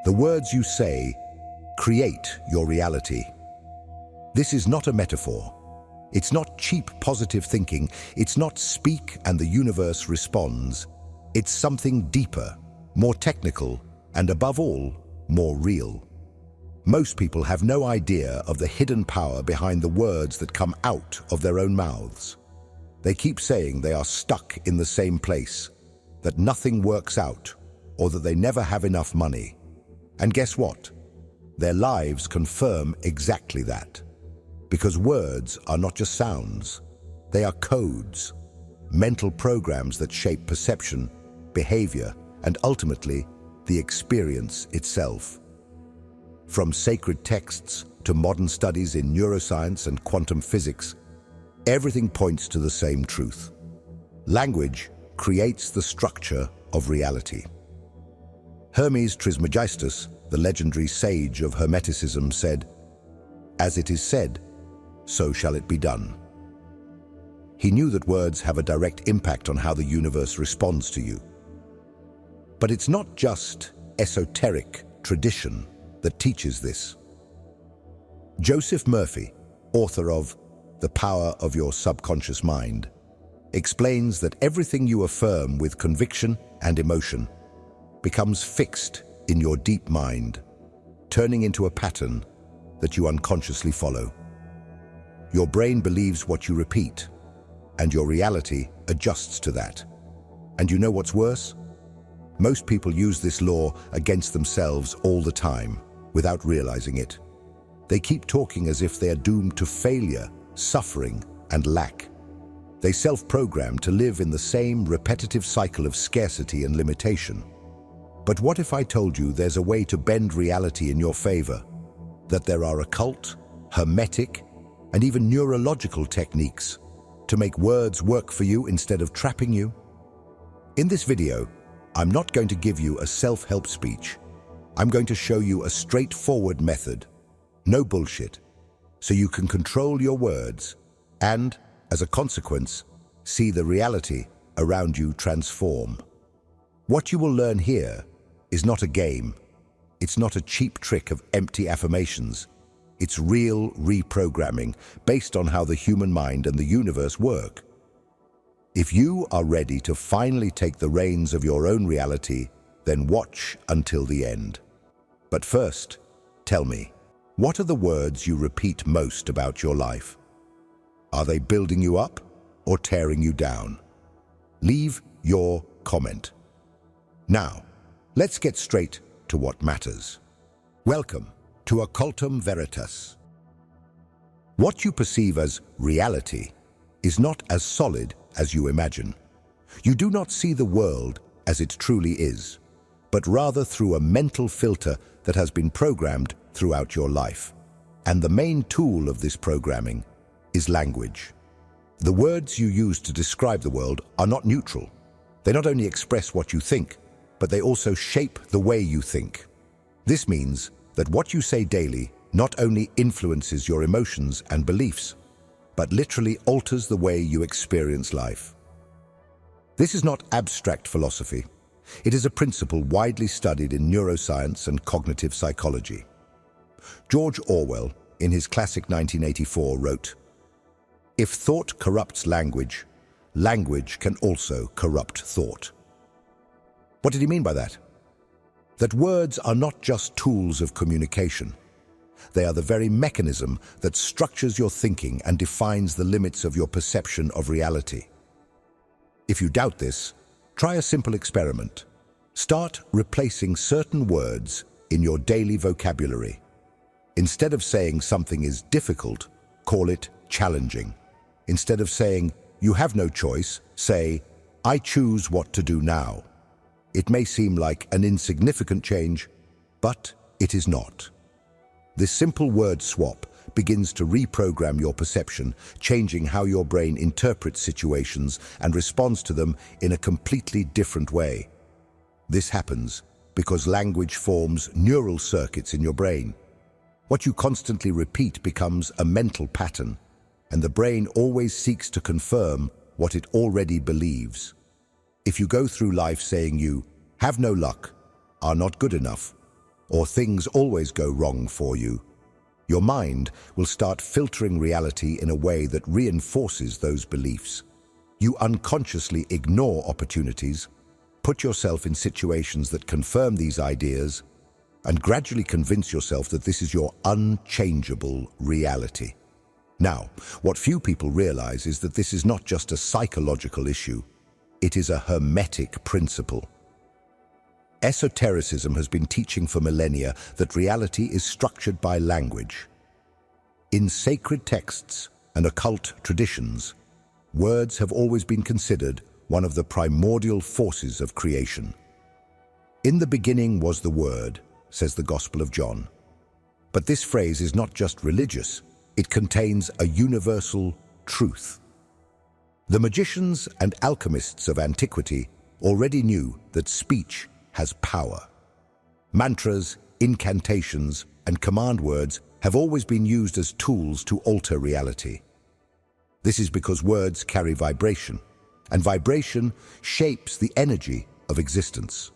The words you say create your reality. This is not a metaphor. It's not cheap positive thinking. It's not speak and the universe responds. It's something deeper, more technical, and above all, more real. Most people have no idea of the hidden power behind the words that come out of their own mouths. They keep saying they are stuck in the same place, that nothing works out, or that they never have enough money. And guess what? Their lives confirm exactly that. Because words are not just sounds, they are codes, mental programs that shape perception, behavior, and ultimately, the experience itself. From sacred texts to modern studies in neuroscience and quantum physics, everything points to the same truth. Language creates the structure of reality. Hermes Trismegistus, the legendary sage of Hermeticism, said, "As it is said, so shall it be done." He knew that words have a direct impact on how the universe responds to you. But it's not just esoteric tradition that teaches this. Joseph Murphy, author of The Power of Your Subconscious Mind, explains that everything you affirm with conviction and emotion becomes fixed in your deep mind, turning into a pattern that you unconsciously follow. Your brain believes what you repeat, and your reality adjusts to that. And you know what's worse? Most people use this law against themselves all the time, without realizing it. They keep talking as if they are doomed to failure, suffering, and lack. They self-program to live in the same repetitive cycle of scarcity and limitation. But what if I told you there's a way to bend reality in your favor? That there are occult, hermetic, and even neurological techniques to make words work for you instead of trapping you? In this video, I'm not going to give you a self-help speech. I'm going to show you a straightforward method, no bullshit, so you can control your words and, as a consequence, see the reality around you transform. What you will learn here is not a game. It's not a cheap trick of empty affirmations. It's real reprogramming based on how the human mind and the universe work. If you are ready to finally take the reins of your own reality, then watch until the end. But first, tell me, what are the words you repeat most about your life? Are they building you up or tearing you down? Leave your comment. Now, let's get straight to what matters. Welcome to Occultum Veritas. What you perceive as reality is not as solid as you imagine. You do not see the world as it truly is, but rather through a mental filter that has been programmed throughout your life. And the main tool of this programming is language. The words you use to describe the world are not neutral. They not only express what you think, but they also shape the way you think. This means that what you say daily not only influences your emotions and beliefs, but literally alters the way you experience life. This is not abstract philosophy. It is a principle widely studied in neuroscience and cognitive psychology. George Orwell, in his classic 1984, wrote, "If thought corrupts language, language can also corrupt thought." What did he mean by that? That words are not just tools of communication. They are the very mechanism that structures your thinking and defines the limits of your perception of reality. If you doubt this, try a simple experiment. Start replacing certain words in your daily vocabulary. Instead of saying something is difficult, call it challenging. Instead of saying, "You have no choice," say, "I choose what to do now." It may seem like an insignificant change, but it is not. This simple word swap begins to reprogram your perception, changing how your brain interprets situations and responds to them in a completely different way. This happens because language forms neural circuits in your brain. What you constantly repeat becomes a mental pattern, and the brain always seeks to confirm what it already believes. If you go through life saying you have no luck, are not good enough, or things always go wrong for you, your mind will start filtering reality in a way that reinforces those beliefs. You unconsciously ignore opportunities, put yourself in situations that confirm these ideas, and gradually convince yourself that this is your unchangeable reality. Now, what few people realize is that this is not just a psychological issue, it is a hermetic principle. Esotericism has been teaching for millennia that reality is structured by language. In sacred texts and occult traditions, words have always been considered one of the primordial forces of creation. In the beginning was the Word, says the Gospel of John. But this phrase is not just religious, it contains a universal truth. The magicians and alchemists of antiquity already knew that speech has power. Mantras, incantations, and command words have always been used as tools to alter reality. This is because words carry vibration, and vibration shapes the energy of existence.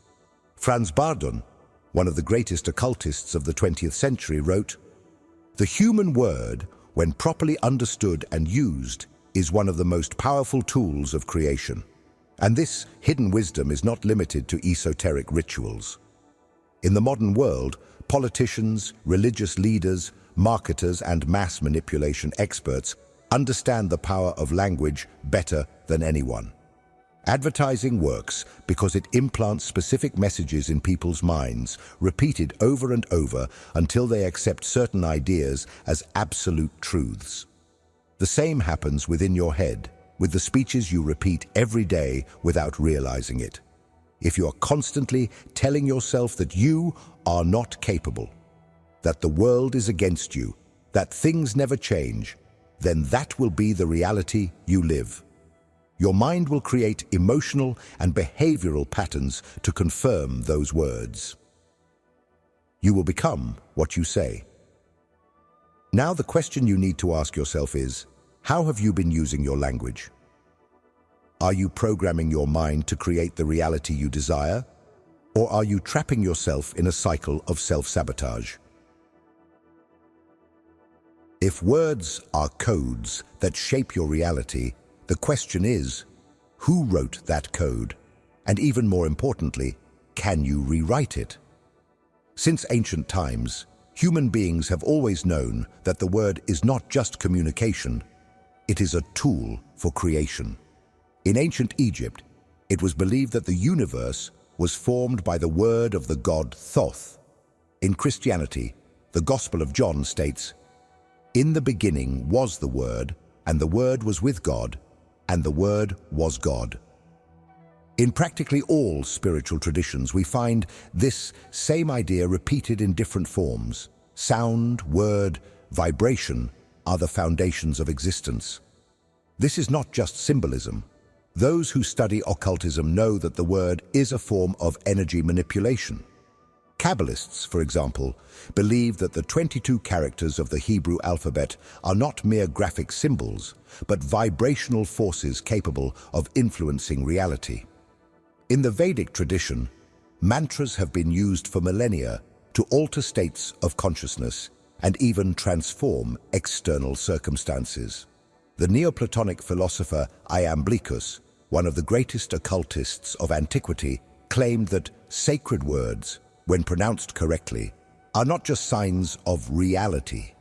Franz Bardon, one of the greatest occultists of the 20th century, wrote, "The human word, when properly understood and used, is one of the most powerful tools of creation." And this hidden wisdom is not limited to esoteric rituals. In the modern world, politicians, religious leaders, marketers, and mass manipulation experts understand the power of language better than anyone. Advertising works because it implants specific messages in people's minds, repeated over and over until they accept certain ideas as absolute truths. The same happens within your head, with the speeches you repeat every day without realizing it. If you are constantly telling yourself that you are not capable, that the world is against you, that things never change, then that will be the reality you live. Your mind will create emotional and behavioral patterns to confirm those words. You will become what you say. Now the question you need to ask yourself is, how have you been using your language? Are you programming your mind to create the reality you desire? Or are you trapping yourself in a cycle of self-sabotage? If words are codes that shape your reality, the question is, who wrote that code? And even more importantly, can you rewrite it? Since ancient times, human beings have always known that the word is not just communication, it is a tool for creation. In ancient Egypt, it was believed that the universe was formed by the word of the god Thoth. In Christianity, the Gospel of John states, "In the beginning was the Word, and the Word was with God, and the Word was God." In practically all spiritual traditions, we find this same idea repeated in different forms. Sound, word, vibration are the foundations of existence. This is not just symbolism. Those who study occultism know that the word is a form of energy manipulation. Kabbalists, for example, believe that the 22 characters of the Hebrew alphabet are not mere graphic symbols, but vibrational forces capable of influencing reality. In the Vedic tradition, mantras have been used for millennia to alter states of consciousness and even transform external circumstances. The Neoplatonic philosopher Iamblichus, one of the greatest occultists of antiquity, claimed that sacred words, when pronounced correctly, are not just signs of reality.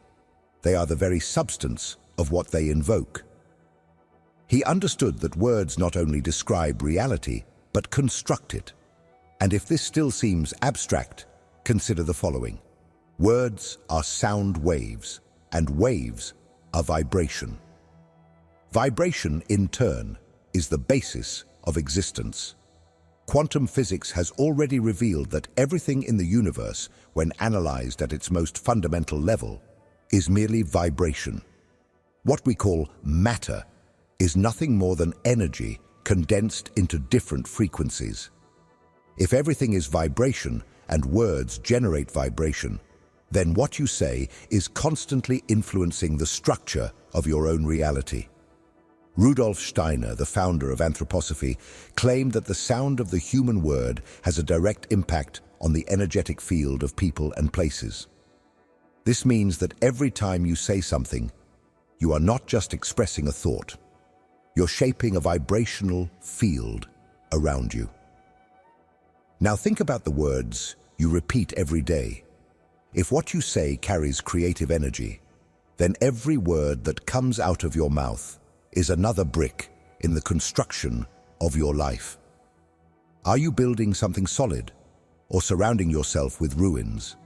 They are the very substance of what they invoke. He understood that words not only describe reality, but construct it. And if this still seems abstract, consider the following. Words are sound waves, and waves are vibration. Vibration, in turn, is the basis of existence. Quantum physics has already revealed that everything in the universe, when analyzed at its most fundamental level, is merely vibration. What we call matter is nothing more than energy condensed into different frequencies. If everything is vibration and words generate vibration, then what you say is constantly influencing the structure of your own reality. Rudolf Steiner, the founder of anthroposophy, claimed that the sound of the human word has a direct impact on the energetic field of people and places. This means that every time you say something, you are not just expressing a thought. You're shaping a vibrational field around you. Now think about the words you repeat every day. If what you say carries creative energy, then every word that comes out of your mouth is another brick in the construction of your life. Are you building something solid or surrounding yourself with ruins?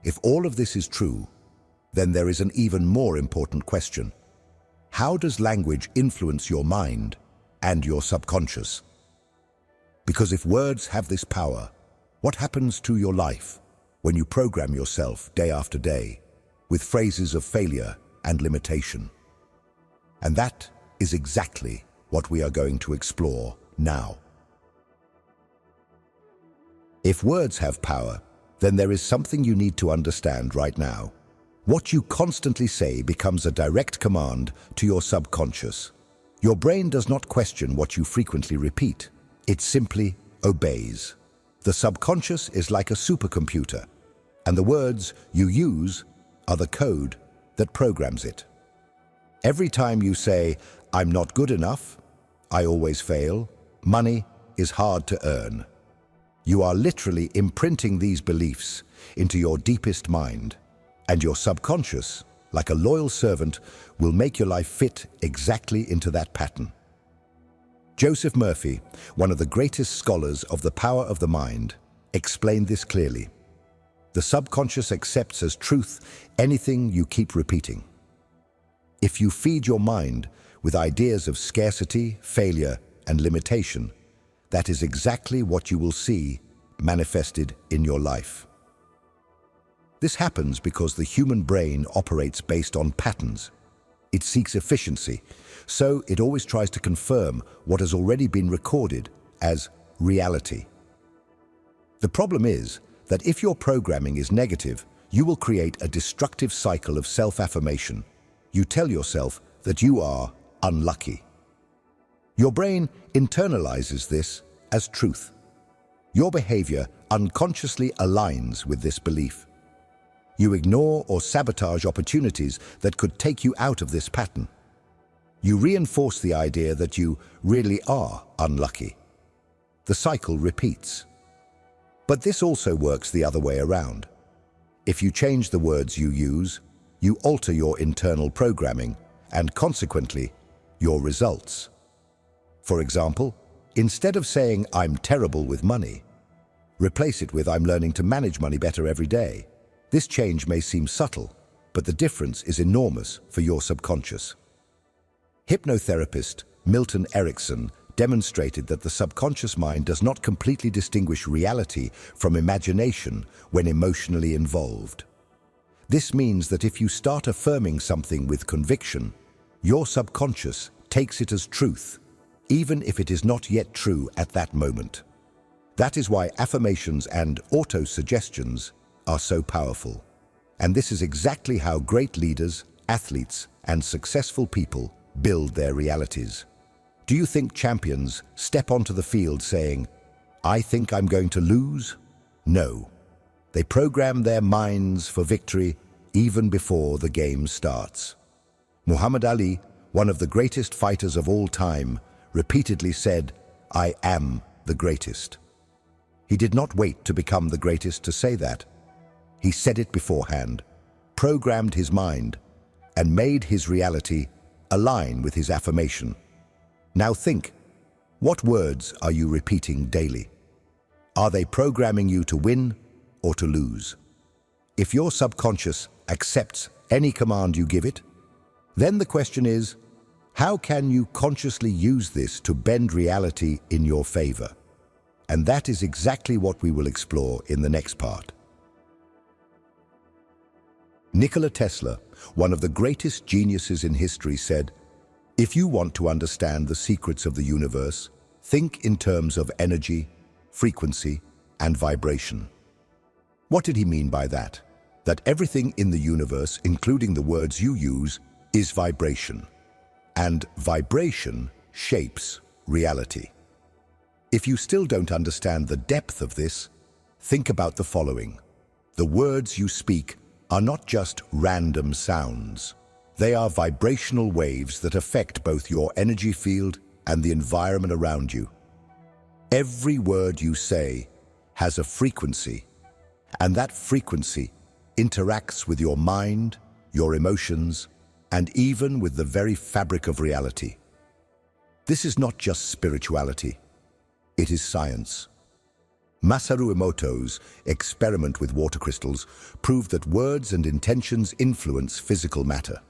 If all of this is true, then there is an even more important question. How does language influence your mind and your subconscious? Because if words have this power, what happens to your life when you program yourself day after day with phrases of failure and limitation? And that is exactly what we are going to explore now. If words have power, then there is something you need to understand right now. What you constantly say becomes a direct command to your subconscious. Your brain does not question what you frequently repeat. It simply obeys. The subconscious is like a supercomputer, and the words you use are the code that programs it. Every time you say, "I'm not good enough," "I always fail," "money is hard to earn," you are literally imprinting these beliefs into your deepest mind, and your subconscious, like a loyal servant, will make your life fit exactly into that pattern. Joseph Murphy, one of the greatest scholars of the power of the mind, explained this clearly. The subconscious accepts as truth anything you keep repeating. If you feed your mind with ideas of scarcity, failure, and limitation, that is exactly what you will see manifested in your life. This happens because the human brain operates based on patterns. It seeks efficiency, so it always tries to confirm what has already been recorded as reality. The problem is that if your programming is negative, you will create a destructive cycle of self-affirmation. You tell yourself that you are unlucky. Your brain internalizes this as truth. Your behavior unconsciously aligns with this belief. You ignore or sabotage opportunities that could take you out of this pattern. You reinforce the idea that you really are unlucky. The cycle repeats. But this also works the other way around. If you change the words you use, you alter your internal programming and consequently, your results. For example, instead of saying, "I'm terrible with money," replace it with, "I'm learning to manage money better every day." This change may seem subtle, but the difference is enormous for your subconscious. Hypnotherapist Milton Erickson demonstrated that the subconscious mind does not completely distinguish reality from imagination when emotionally involved. This means that if you start affirming something with conviction, your subconscious takes it as truth, even if it is not yet true at that moment. That is why affirmations and auto-suggestions are so powerful. And this is exactly how great leaders, athletes, and successful people build their realities. Do you think champions step onto the field saying, "I think I'm going to lose"? No. They program their minds for victory even before the game starts. Muhammad Ali, one of the greatest fighters of all time, repeatedly said, "I am the greatest." He did not wait to become the greatest to say that. He said it beforehand, programmed his mind, and made his reality align with his affirmation. Now think, what words are you repeating daily? Are they programming you to win or to lose? If your subconscious accepts any command you give it, then the question is, how can you consciously use this to bend reality in your favor? And that is exactly what we will explore in the next part. Nikola Tesla, one of the greatest geniuses in history, said, "If you want to understand the secrets of the universe, think in terms of energy, frequency, and vibration." What did he mean by that? That everything in the universe, including the words you use, is vibration. And vibration shapes reality. If you still don't understand the depth of this, Think about the following. The words you speak are not just random sounds. They are vibrational waves that affect both your energy field and the environment around you. Every word you say has a frequency, and that frequency interacts with your mind, your emotions, and even with the very fabric of reality. This is not just spirituality, it is science. Masaru Emoto's experiment with water crystals proved that words and intentions influence physical matter.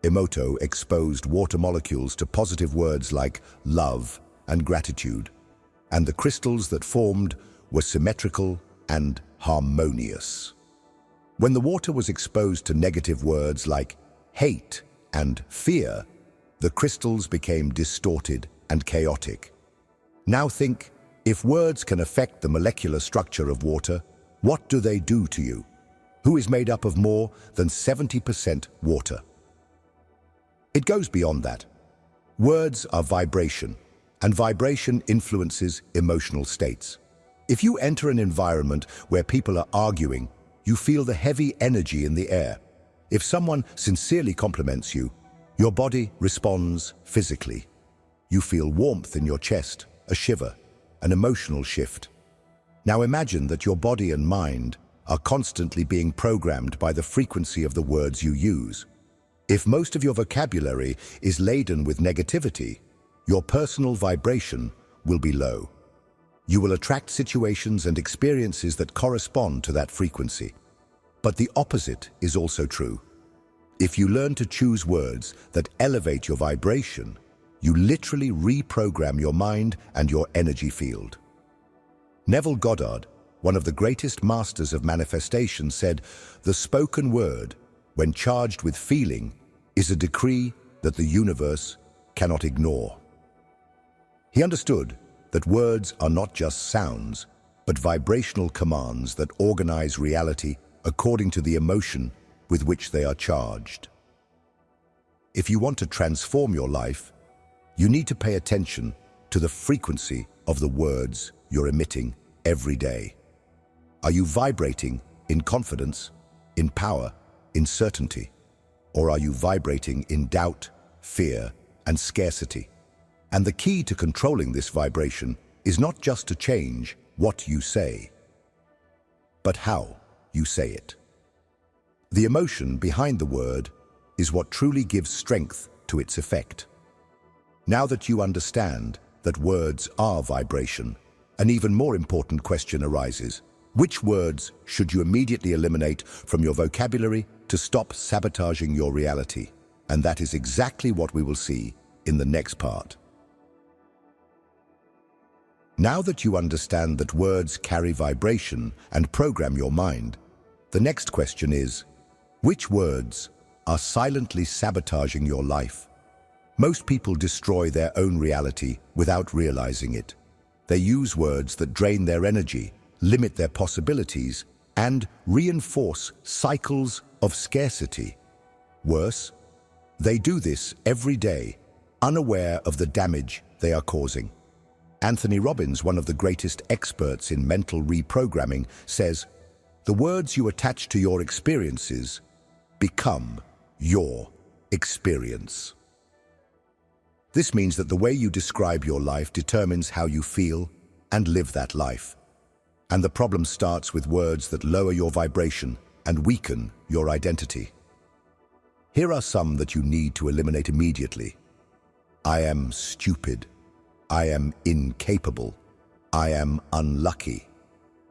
Emoto exposed water molecules to positive words like love and gratitude, and the crystals that formed were symmetrical and harmonious. When the water was exposed to negative words like hate and fear, the crystals became distorted and chaotic. Now think, if words can affect the molecular structure of water, what do they do to you? Who is made up of more than 70% water? It goes beyond that. Words are vibration, and vibration influences emotional states. If you enter an environment where people are arguing, you feel the heavy energy in the air. If someone sincerely compliments you, your body responds physically. You feel warmth in your chest, a shiver, an emotional shift. Now imagine that your body and mind are constantly being programmed by the frequency of the words you use. If most of your vocabulary is laden with negativity, your personal vibration will be low. You will attract situations and experiences that correspond to that frequency. But the opposite is also true. If you learn to choose words that elevate your vibration, you literally reprogram your mind and your energy field. Neville Goddard, one of the greatest masters of manifestation, said, "The spoken word, when charged with feeling, is a decree that the universe cannot ignore." He understood that words are not just sounds, but vibrational commands that organize reality according to the emotion with which they are charged. If you want to transform your life, you need to pay attention to the frequency of the words you're emitting every day. Are you vibrating in confidence, in power, in certainty? Or are you vibrating in doubt, fear, and scarcity? And the key to controlling this vibration is not just to change what you say, but how you say it. The emotion behind the word is what truly gives strength to its effect. Now that you understand that words are vibration, an even more important question arises. Which words should you immediately eliminate from your vocabulary to stop sabotaging your reality? And that is exactly what we will see in the next part. Now that you understand that words carry vibration and program your mind, the next question is, which words are silently sabotaging your life? Most people destroy their own reality without realizing it. They use words that drain their energy, limit their possibilities, and reinforce cycles of scarcity. Worse, they do this every day, unaware of the damage they are causing. Anthony Robbins, one of the greatest experts in mental reprogramming, says, "The words you attach to your experiences become your experience." This means that the way you describe your life determines how you feel and live that life. And the problem starts with words that lower your vibration and weaken your identity. Here are some that you need to eliminate immediately. I am stupid. I am incapable. I am unlucky.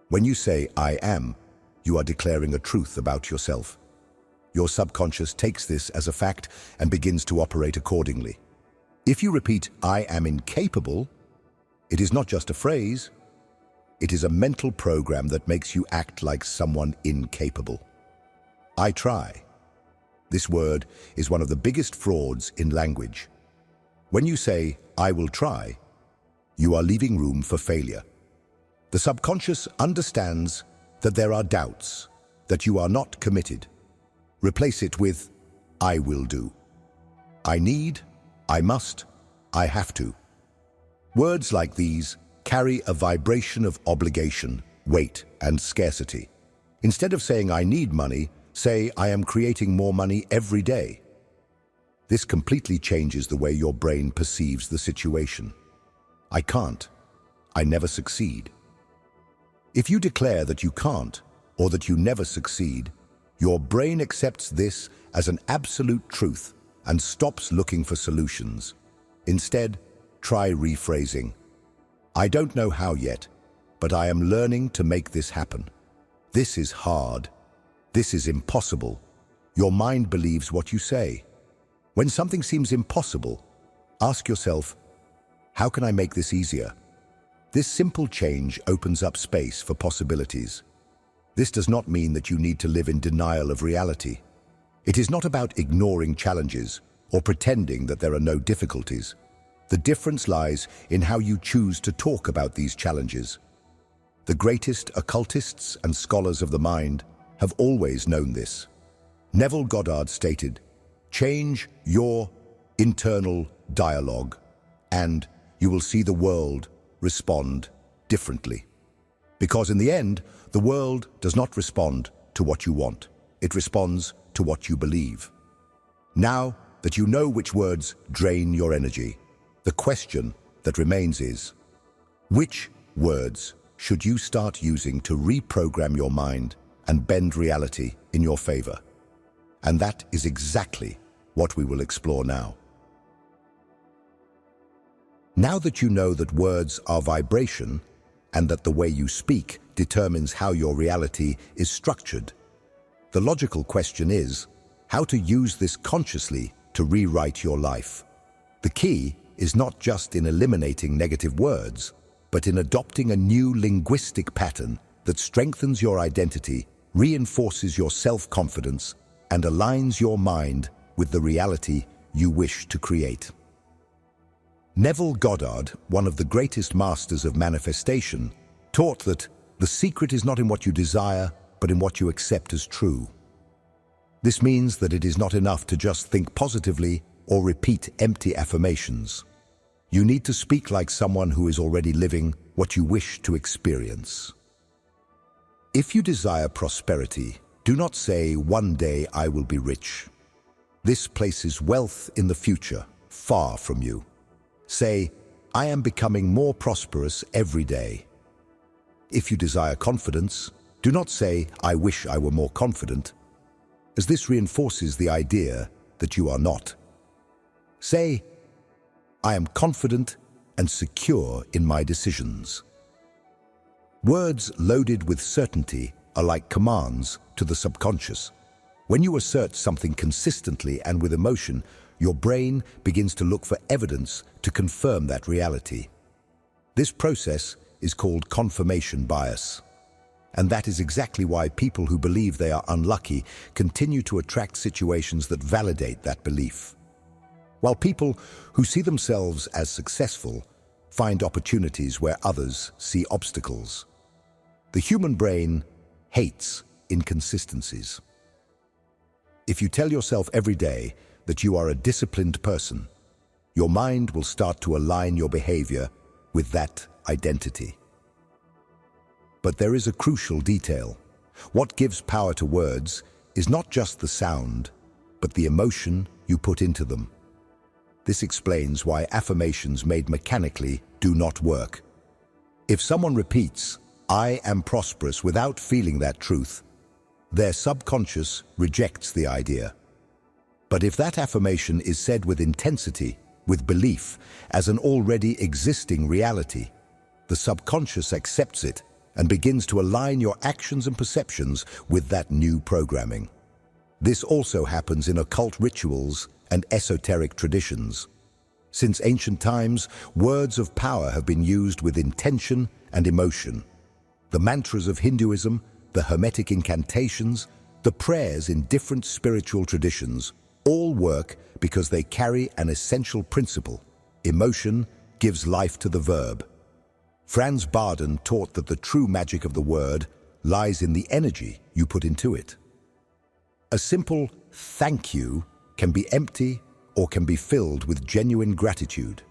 When you say I am, you are declaring a truth about yourself. Your subconscious takes this as a fact and begins to operate accordingly. If you repeat, I am incapable, it is not just a phrase, it is a mental program that makes you act like someone incapable. I try. This word is one of the biggest frauds in language. When you say, I will try, you are leaving room for failure. The subconscious understands that there are doubts, that you are not committed. Replace it with, I will do. I need, I must, I have to. Words like these carry a vibration of obligation, weight, and scarcity. Instead of saying I need money, say I am creating more money every day. This completely changes the way your brain perceives the situation. I can't. I never succeed. If you declare that you can't, or that you never succeed, your brain accepts this as an absolute truth and stops looking for solutions. Instead, try rephrasing. I don't know how yet, but I am learning to make this happen. This is hard. This is impossible. Your mind believes what you say. When something seems impossible, ask yourself, how can I make this easier? This simple change opens up space for possibilities. This does not mean that you need to live in denial of reality. It is not about ignoring challenges or pretending that there are no difficulties. The difference lies in how you choose to talk about these challenges. The greatest occultists and scholars of the mind have always known this. Neville Goddard stated, "Change your internal dialogue, and you will see the world respond differently." Because in the end, the world does not respond to what you want. It responds to what you believe. Now that you know which words drain your energy, the question that remains is, which words should you start using to reprogram your mind and bend reality in your favor? And that is exactly what we will explore now. Now that you know that words are vibration and that the way you speak determines how your reality is structured, the logical question is how to use this consciously to rewrite your life. The key is not just in eliminating negative words, but in adopting a new linguistic pattern that strengthens your identity, reinforces your self-confidence, and aligns your mind with the reality you wish to create. Neville Goddard, one of the greatest masters of manifestation, taught that the secret is not in what you desire, but in what you accept as true. This means that it is not enough to just think positively or repeat empty affirmations. You need to speak like someone who is already living what you wish to experience. If you desire prosperity, do not say, "One day I will be rich." This places wealth in the future, far from you. Say, "I am becoming more prosperous every day." If you desire confidence, do not say, "I wish I were more confident," as this reinforces the idea that you are not. Say, "I am confident and secure in my decisions." Words loaded with certainty are like commands to the subconscious. When you assert something consistently and with emotion, your brain begins to look for evidence to confirm that reality. This process is called confirmation bias. And that is exactly why people who believe they are unlucky continue to attract situations that validate that belief. While people who see themselves as successful find opportunities where others see obstacles. The human brain hates inconsistencies. If you tell yourself every day that you are a disciplined person, your mind will start to align your behavior with that identity. But there is a crucial detail. What gives power to words is not just the sound, but the emotion you put into them. This explains why affirmations made mechanically do not work. If someone repeats, "I am prosperous," without feeling that truth, their subconscious rejects the idea. But if that affirmation is said with intensity, with belief, as an already existing reality, the subconscious accepts it and begins to align your actions and perceptions with that new programming. This also happens in occult rituals and esoteric traditions. Since ancient times, words of power have been used with intention and emotion. The mantras of Hinduism, the Hermetic incantations, the prayers in different spiritual traditions all work because they carry an essential principle. Emotion gives life to the verb. Franz Barden taught that the true magic of the word lies in the energy you put into it. A simple "thank you" can be empty or can be filled with genuine gratitude.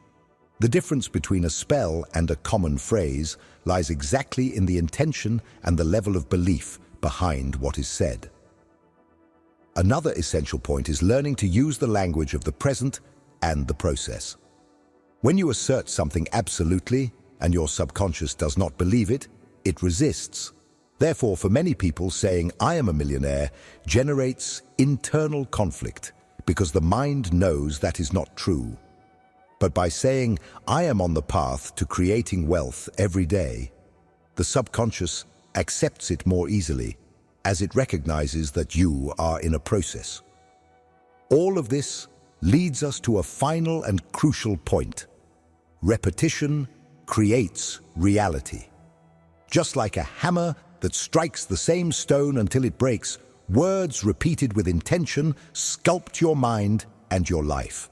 The difference between a spell and a common phrase lies exactly in the intention and the level of belief behind what is said. Another essential point is learning to use the language of the present and the process. When you assert something absolutely and your subconscious does not believe it, it resists. Therefore, for many people, saying "I am a millionaire" generates internal conflict because the mind knows that is not true. But by saying "I am on the path to creating wealth every day," the subconscious accepts it more easily, as it recognizes that you are in a process. All of this leads us to a final and crucial point. Repetition creates reality. Just like a hammer that strikes the same stone until it breaks, words repeated with intention sculpt your mind and your life.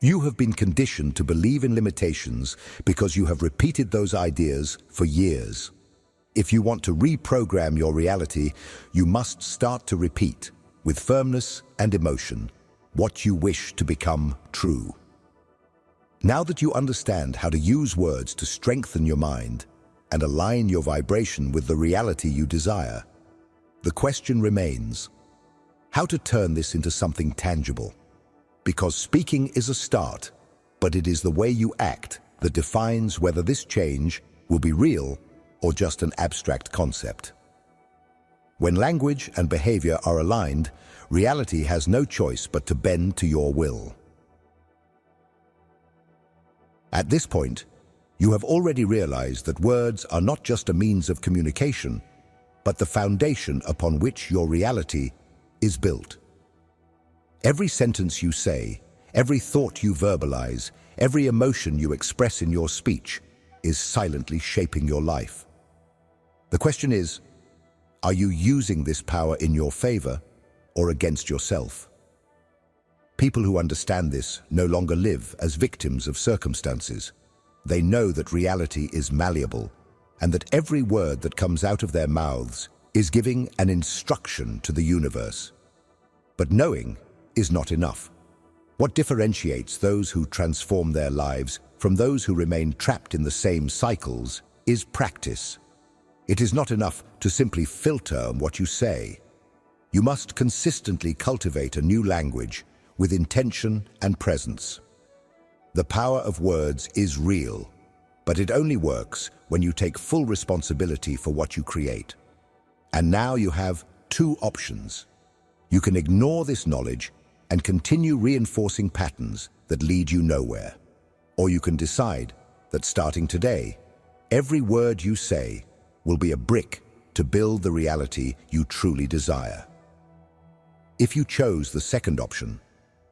You have been conditioned to believe in limitations because you have repeated those ideas for years. If you want to reprogram your reality, you must start to repeat, with firmness and emotion, what you wish to become true. Now that you understand how to use words to strengthen your mind and align your vibration with the reality you desire, the question remains, how to turn this into something tangible? Because speaking is a start, but it is the way you act that defines whether this change will be real or just an abstract concept. When language and behavior are aligned, reality has no choice but to bend to your will. At this point, you have already realized that words are not just a means of communication, but the foundation upon which your reality is built. Every sentence you say, every thought you verbalize, every emotion you express in your speech is silently shaping your life. The question is, are you using this power in your favor or against yourself? People who understand this no longer live as victims of circumstances. They know that reality is malleable and that every word that comes out of their mouths is giving an instruction to the universe. But knowing is not enough. What differentiates those who transform their lives from those who remain trapped in the same cycles is practice. It is not enough to simply filter what you say. You must consistently cultivate a new language with intention and presence. The power of words is real, but it only works when you take full responsibility for what you create. And now you have two options. You can ignore this knowledge and continue reinforcing patterns that lead you nowhere. Or you can decide that starting today, every word you say will be a brick to build the reality you truly desire. If you chose the second option,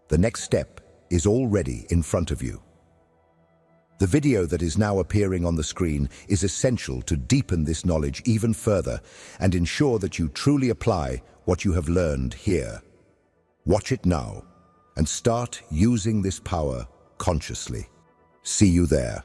the next step is already in front of you. The video that is now appearing on the screen is essential to deepen this knowledge even further and ensure that you truly apply what you have learned here. Watch it now and start using this power consciously. See you there.